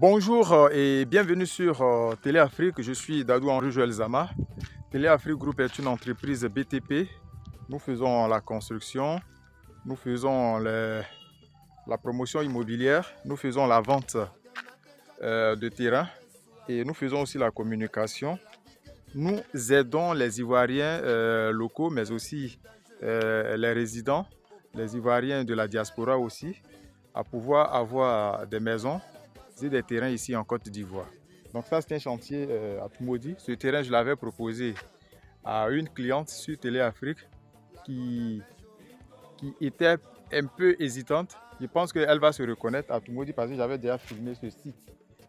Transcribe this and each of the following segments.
Bonjour et bienvenue sur Télé Afrique. Je suis Dadou Henri Joël Zama. Télé Afrique Group est une entreprise BTP. Nous faisons la construction, nous faisons la promotion immobilière, nous faisons la vente de terrain et nous faisons aussi la communication. Nous aidons les Ivoiriens locaux, mais aussi les résidents, les Ivoiriens de la diaspora aussi, à pouvoir avoir des maisons et des terrains ici en Côte d'Ivoire. Donc ça, c'est un chantier à Toumoudi. Ce terrain, je l'avais proposé à une cliente sur Télé Afrique qui était un peu hésitante. Je pense qu'elle va se reconnaître à Toumoudi parce que j'avais déjà filmé ce site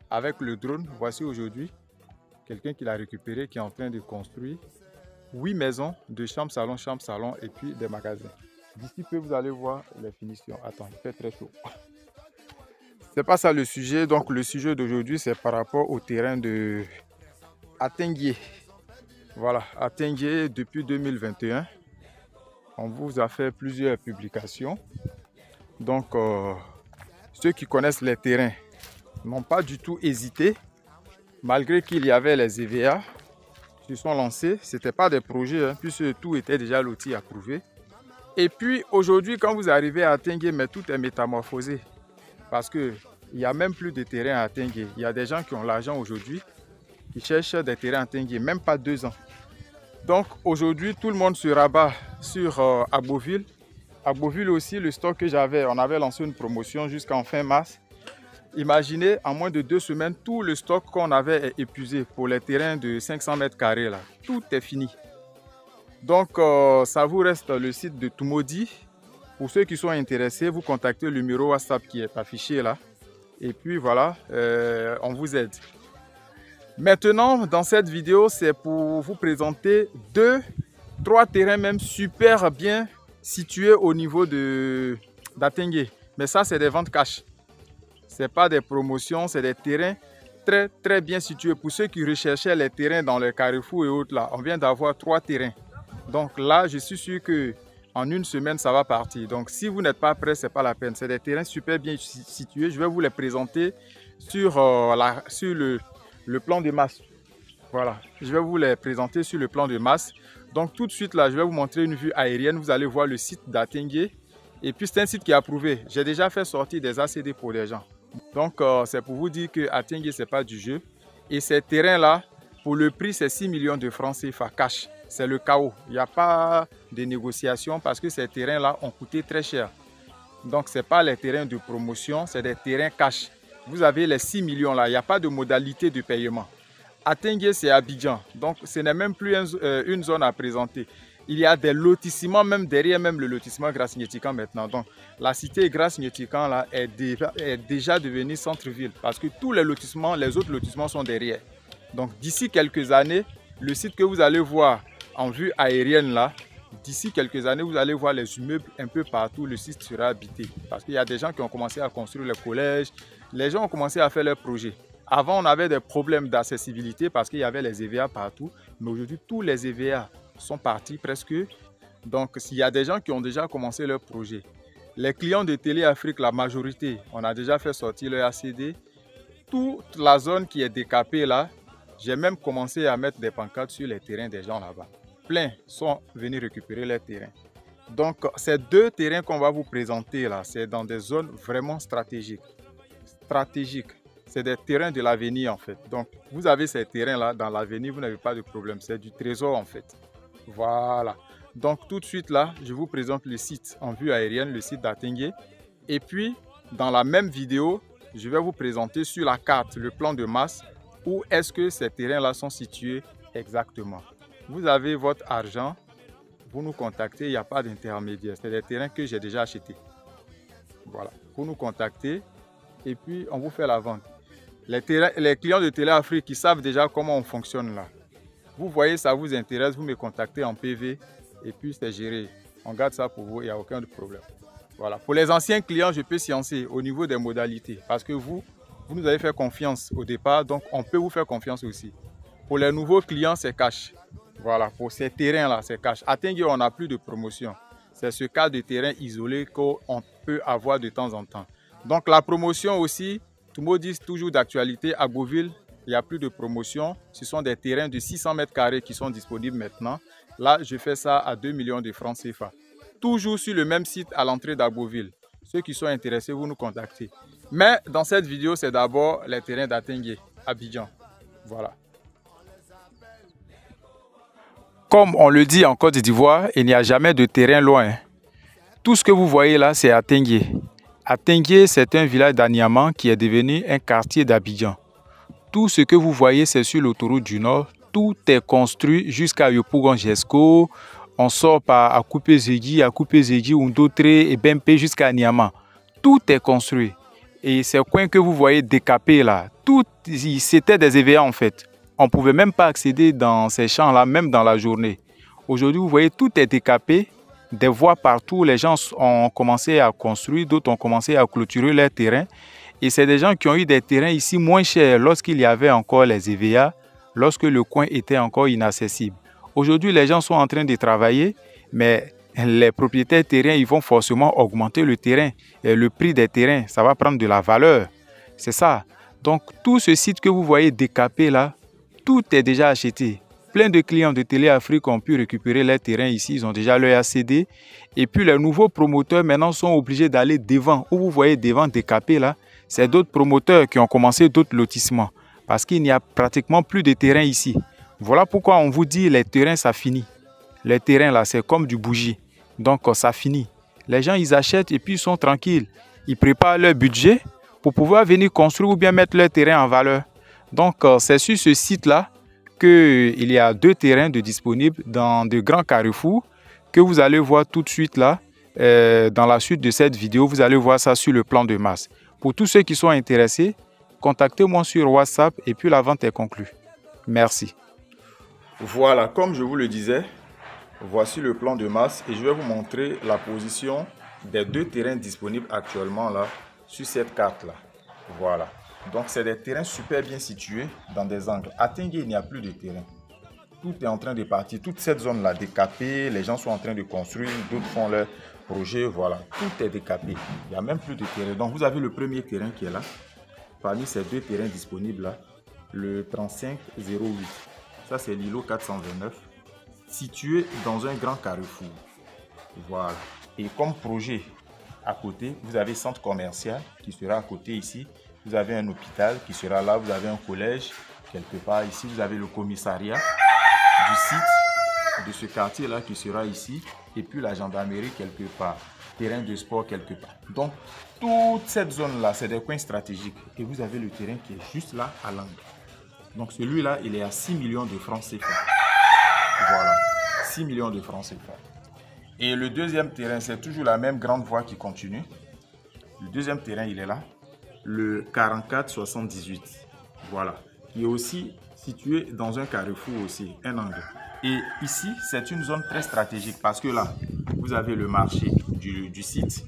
avec le drone. Voici aujourd'hui quelqu'un qui l'a récupéré, qui est en train de construire 8 maisons de chambre, salon et puis des magasins. D'ici peu, vous allez voir les finitions. Attends, il fait très chaud. C'est pas ça le sujet. Donc le sujet d'aujourd'hui, c'est par rapport au terrain de Atengué. Voilà, Atengué depuis 2021. On vous a fait plusieurs publications. Donc ceux qui connaissent les terrains n'ont pas du tout hésité. Malgré qu'il y avait les EVA, ils se sont lancés. Ce n'était pas des projets, puisque tout était déjà loti approuvé. Et puis aujourd'hui, quand vous arrivez à Atengué, mais tout est métamorphosé. Parce qu'il n'y a même plus de terrain à Atengué. Il y a des gens qui ont l'argent aujourd'hui, qui cherchent des terrains à Atengué, même pas 2 ans. Donc aujourd'hui, tout le monde se rabat sur Agboville. Agboville aussi, le stock que j'avais, on avait lancé une promotion jusqu'en fin mars. Imaginez, en moins de 2 semaines, tout le stock qu'on avait est épuisé pour les terrains de 500 mètres carrés. Là. Tout est fini. Donc, ça vous reste le site de Toumoudi. Pour ceux qui sont intéressés, vous contactez le numéro WhatsApp qui est affiché là. Et puis voilà, on vous aide. Maintenant, dans cette vidéo, c'est pour vous présenter 3 terrains même super bien situés au niveau d'Atengué. Mais ça, c'est des ventes cash. Ce n'est pas des promotions, c'est des terrains très bien situés. Pour ceux qui recherchaient les terrains dans les carrefours et autres, là, on vient d'avoir 3 terrains. Donc là, je suis sûr qu'en une semaine, ça va partir. Donc si vous n'êtes pas prêt, ce n'est pas la peine. C'est des terrains super bien situés. Je vais vous les présenter sur, le plan de masse. Voilà, je vais vous les présenter sur le plan de masse. Donc tout de suite, là, je vais vous montrer une vue aérienne. Vous allez voir le site d'Atengué. Et puis c'est un site qui est approuvé. J'ai déjà fait sortir des ACD pour des gens. Donc, c'est pour vous dire que Atengué, ce n'est pas du jeu. Et ces terrains-là, pour le prix, c'est 6 millions de francs CFA cash. C'est le chaos. Il n'y a pas de négociation parce que ces terrains-là ont coûté très cher. Donc, ce n'est pas les terrains de promotion, c'est des terrains cash. Vous avez les 6 millions là, il n'y a pas de modalité de paiement. Atengué, c'est Abidjan. Donc, ce n'est même plus une zone à présenter. Il y a des lotissements, même derrière même le lotissement Grasse-Nietikan maintenant. Donc, la cité Grasse-Nietikan là est déjà devenue centre-ville parce que tous les lotissements, les autres lotissements sont derrière. Donc, d'ici quelques années, le site que vous allez voir en vue aérienne là, d'ici quelques années, vous allez voir les immeubles un peu partout. Le site sera habité parce qu'il y a des gens qui ont commencé à construire les collèges. Les gens ont commencé à faire leurs projets. Avant, on avait des problèmes d'accessibilité parce qu'il y avait les EVA partout. Mais aujourd'hui, tous les EVA sont partis presque. Donc, s'il y a des gens qui ont déjà commencé leur projet. Les clients de Télé Afrique, la majorité, on a déjà fait sortir leur ACD. Toute la zone qui est décapée là, j'ai même commencé à mettre des pancartes sur les terrains des gens là-bas. Plein sont venus récupérer leurs terrains. Donc, ces 2 terrains qu'on va vous présenter là, c'est dans des zones vraiment stratégiques. C'est des terrains de l'avenir en fait. Donc, vous avez ces terrains là dans l'avenir, vous n'avez pas de problème. C'est du trésor en fait. Voilà. Donc, tout de suite là, je vous présente le site en vue aérienne, le site d'Atengué. Et puis, dans la même vidéo, je vais vous présenter sur la carte le plan de masse où est-ce que ces terrains-là sont situés exactement. Vous avez votre argent, vous nous contactez, il n'y a pas d'intermédiaire. C'est des terrains que j'ai déjà achetés. Voilà. Vous nous contactez et puis on vous fait la vente. Les clients de Télé Afrique qui savent déjà comment on fonctionne là. Vous voyez, ça vous intéresse, vous me contactez en PV et puis c'est géré. On garde ça pour vous, il n'y a aucun problème. Voilà. Pour les anciens clients, je peux sciencer au niveau des modalités parce que vous nous avez fait confiance au départ, donc on peut vous faire confiance aussi. Pour les nouveaux clients, c'est cash. Voilà, pour ces terrains-là, c'est cash. À Atengué, on n'a plus de promotion. C'est ce cas de terrain isolé qu'on peut avoir de temps en temps. Donc la promotion aussi, Toumodis, toujours d'actualité, à Beauville, il n'y a plus de promotion. Ce sont des terrains de 600 mètres carrés qui sont disponibles maintenant. Là, je fais ça à 2 millions de francs CFA. Toujours sur le même site à l'entrée d'Agboville. Ceux qui sont intéressés, vous nous contactez. Mais dans cette vidéo, c'est d'abord les terrains d'Atengue, Abidjan. Voilà. Comme on le dit en Côte d'Ivoire, il n'y a jamais de terrain loin. Tout ce que vous voyez là, c'est Atengue. Atengue, c'est un village d'Aniaman qui est devenu un quartier d'Abidjan. Tout ce que vous voyez, c'est sur l'autoroute du Nord. Tout est construit jusqu'à Yopougon-Jesco. On sort par Akupé-Zegi, Oundotré et Bempé jusqu'à Niamey. Tout est construit. Et ces coins que vous voyez décapés là, c'était des EVA en fait. On ne pouvait même pas accéder dans ces champs-là, même dans la journée. Aujourd'hui, vous voyez, tout est décapé. Des voies partout, les gens ont commencé à construire, d'autres ont commencé à clôturer leurs terrains. Et c'est des gens qui ont eu des terrains ici moins chers lorsqu'il y avait encore les EVA, lorsque le coin était encore inaccessible. Aujourd'hui, les gens sont en train de travailler, mais les propriétaires terriens, ils vont forcément augmenter le terrain. Et le prix des terrains, ça va prendre de la valeur. C'est ça. Donc, tout ce site que vous voyez décapé là, tout est déjà acheté. Plein de clients de Télé Afrique ont pu récupérer leurs terrains ici. Ils ont déjà leur ACD. Et puis, les nouveaux promoteurs maintenant sont obligés d'aller devant. Où vous voyez devant décapé là, c'est d'autres promoteurs qui ont commencé d'autres lotissements. Parce qu'il n'y a pratiquement plus de terrain ici. Voilà pourquoi on vous dit les terrains, ça finit. Les terrains là, c'est comme du bougie. Donc, ça finit. Les gens, ils achètent et puis ils sont tranquilles. Ils préparent leur budget pour pouvoir venir construire ou bien mettre leur terrain en valeur. Donc, c'est sur ce site-là qu'il y a 2 terrains de disponibles dans de grands carrefours que vous allez voir tout de suite là. Dans la suite de cette vidéo, vous allez voir ça sur le plan de masse. Pour tous ceux qui sont intéressés, contactez-moi sur WhatsApp et puis la vente est conclue. Merci. Voilà, comme je vous le disais, voici le plan de masse et je vais vous montrer la position des 2 terrains disponibles actuellement là sur cette carte là. Voilà. Donc c'est des terrains super bien situés dans des angles. À Tengue, il n'y a plus de terrain. Tout est en train de partir. Toute cette zone là décapée, les gens sont en train de construire, d'autres font leur projet, voilà. Tout est décapé. Il n'y a même plus de terrain. Donc vous avez le premier terrain qui est là. Parmi ces 2 terrains disponibles là, le 3508. Ça c'est l'îlot 429. Situé dans un grand carrefour. Voilà. Et comme projet à côté, vous avez centre commercial qui sera à côté ici. Vous avez un hôpital qui sera là. Vous avez un collège quelque part ici. Vous avez le commissariat du site de ce quartier-là qui sera ici. Et puis la gendarmerie quelque part. Terrain de sport quelque part. Donc, toute cette zone-là, c'est des coins stratégiques. Et vous avez le terrain qui est juste là à l'angle. Donc, celui-là, il est à 6 millions de francs CFA. Voilà, 6 millions de francs CFA. Et le deuxième terrain, c'est toujours la même grande voie qui continue. Le deuxième terrain, il est là. Le 4478. Voilà. Qui est aussi situé dans un carrefour aussi, un angle. Et ici, c'est une zone très stratégique parce que là, vous avez le marché du site.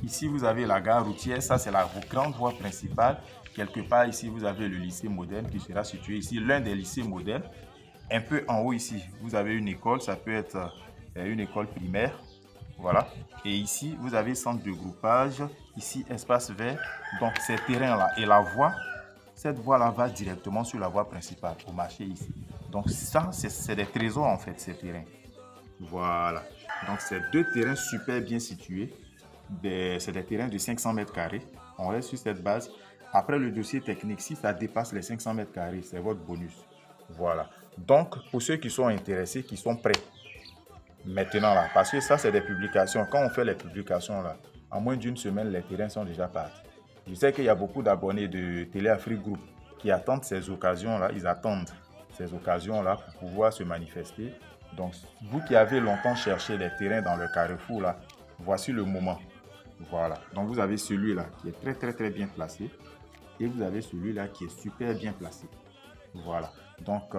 Ici, vous avez la gare routière. Ça, c'est la grande voie principale. Quelque part, ici, vous avez le lycée moderne qui sera situé ici, l'un des lycées modernes. Un peu en haut ici, vous avez une école, ça peut être une école primaire. Voilà. Et ici, vous avez centre de groupage. Ici, espace vert. Donc, ces terrains-là. Et la voie, cette voie-là va directement sur la voie principale, au marché ici. Donc, ça, c'est des trésors en fait, ces terrains. Voilà. Donc, c'est 2 terrains super bien situés. C'est des terrains de 500 mètres carrés. On reste sur cette base. Après le dossier technique, si ça dépasse les 500 mètres carrés, c'est votre bonus. Voilà. Donc, pour ceux qui sont intéressés, qui sont prêts, maintenant là, parce que ça, c'est des publications. Quand on fait les publications là, en moins d'une semaine, les terrains sont déjà partis. Je sais qu'il y a beaucoup d'abonnés de Télé Afrique Group qui attendent ces occasions-là. Ils attendent ces occasions-là pour pouvoir se manifester. Donc, vous qui avez longtemps cherché les terrains dans le carrefour là, voici le moment. Voilà. Donc, vous avez celui-là qui est très bien placé. Et vous avez celui-là qui est super bien placé. Voilà. Donc,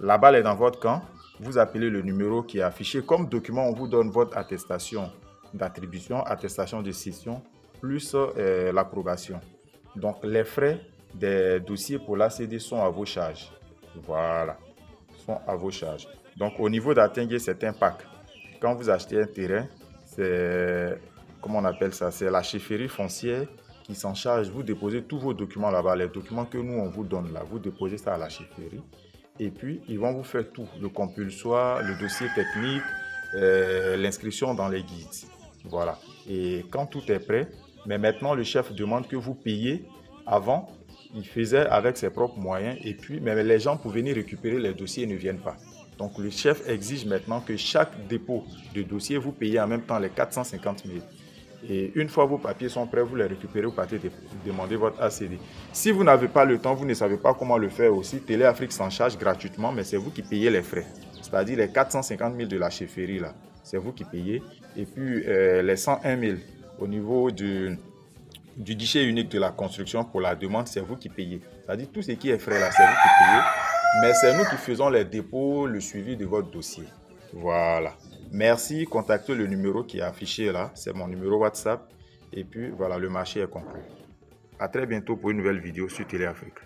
la balle est dans votre camp. Vous appelez le numéro qui est affiché. Comme document, on vous donne votre attestation d'attribution, attestation de cession, plus l'approbation. Donc, les frais des dossiers pour l'ACD sont à vos charges. Voilà. Sont à vos charges. Donc, au niveau d'Atengue, c'est un pack. Quand vous achetez un terrain, c'est, comment on appelle ça? C'est la chefferie foncière qui s'en charge. Vous déposez tous vos documents là-bas, les documents que nous on vous donne là, vous déposez ça à la chefferie. Et puis ils vont vous faire tout, le compulsoire, le dossier technique, l'inscription dans les guides. Voilà. Et quand tout est prêt, mais maintenant le chef demande que vous payiez. Avant, il faisait avec ses propres moyens et puis mais les gens pour venir récupérer les dossiers ne viennent pas. Donc le chef exige maintenant que chaque dépôt de dossier, vous payez en même temps les 450 000. Et une fois vos papiers sont prêts, vous les récupérez, vous partez demander votre ACD. Si vous n'avez pas le temps, vous ne savez pas comment le faire aussi, Télé Afrique s'en charge gratuitement, mais c'est vous qui payez les frais. C'est-à-dire les 450 000 de la chefferie, là, c'est vous qui payez. Et puis les 101 000 au niveau du guichet unique de la construction pour la demande, c'est vous qui payez. C'est-à-dire tout ce qui est frais là, c'est vous qui payez. Mais c'est nous qui faisons les dépôts, le suivi de votre dossier. Voilà. Merci, contactez le numéro qui est affiché là, c'est mon numéro WhatsApp. Et puis voilà, le marché est conclu. À très bientôt pour une nouvelle vidéo sur Télé Afrique.